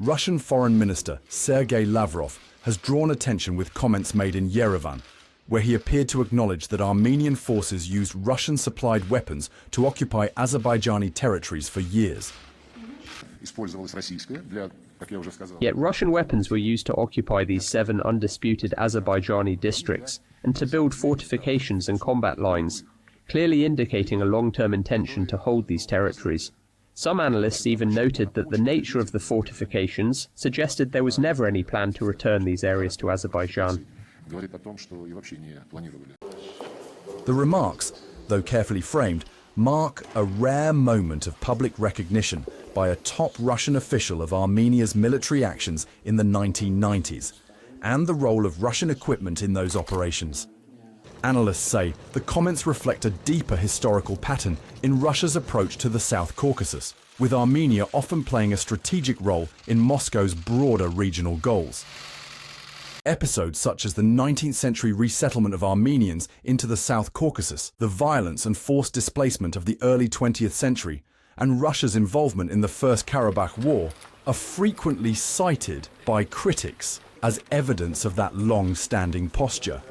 Russian Foreign Minister Sergei Lavrov has drawn attention with comments made in Yerevan, where he appeared to acknowledge that Armenian forces used Russian-supplied weapons to occupy Azerbaijani territories for years. Yet Russian weapons were used to occupy these 7 undisputed Azerbaijani districts and to build fortifications and combat lines, clearly indicating a long-term intention to hold these territories. Some analysts even noted that the nature of the fortifications suggested there was never any plan to return these areas to Azerbaijan. The remarks, though carefully framed, mark a rare moment of public recognition by a top Russian official of Armenia's military actions in the 1990s, and the role of Russian equipment in those operations. Analysts say the comments reflect a deeper historical pattern in Russia's approach to the South Caucasus, with Armenia often playing a strategic role in Moscow's broader regional goals. Episodes such as the 19th century resettlement of Armenians into the South Caucasus, the violence and forced displacement of the early 20th century, and Russia's involvement in the First Karabakh War are frequently cited by critics as evidence of that long-standing posture.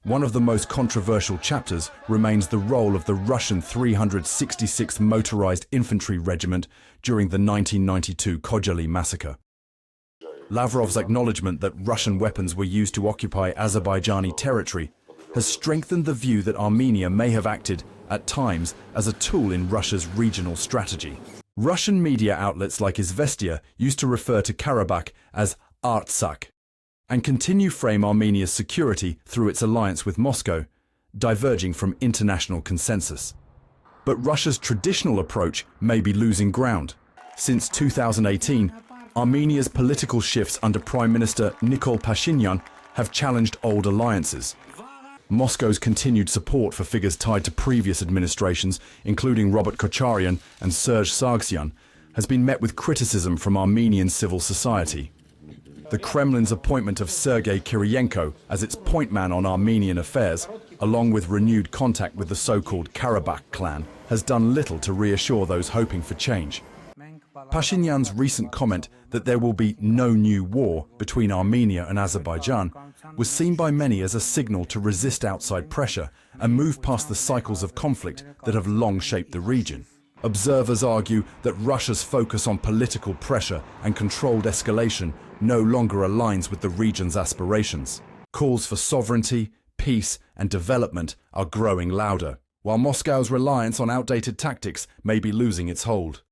One of the most controversial chapters remains the role of the Russian 366th Motorized Infantry Regiment during the 1992 Khojaly massacre. Lavrov's acknowledgement that Russian weapons were used to occupy Azerbaijani territory has strengthened the view that Armenia may have acted, at times, as a tool in Russia's regional strategy. Russian media outlets like Izvestia used to refer to Karabakh as Artsakh, and continue frame Armenia's security through its alliance with Moscow, diverging from international consensus. But Russia's traditional approach may be losing ground. Since 2018, Armenia's political shifts under Prime Minister Nikol Pashinyan have challenged old alliances. Moscow's continued support for figures tied to previous administrations, including Robert Kocharyan and Serge Sargsyan, has been met with criticism from Armenian civil society. The Kremlin's appointment of Sergei Kiriyenko as its point man on Armenian affairs, along with renewed contact with the so-called Karabakh clan, has done little to reassure those hoping for change. Pashinyan's recent comment that there will be no new war between Armenia and Azerbaijan was seen by many as a signal to resist outside pressure and move past the cycles of conflict that have long shaped the region. Observers argue that Russia's focus on political pressure and controlled escalation no longer aligns with the region's aspirations. Calls for sovereignty, peace, and development are growing louder, while Moscow's reliance on outdated tactics may be losing its hold.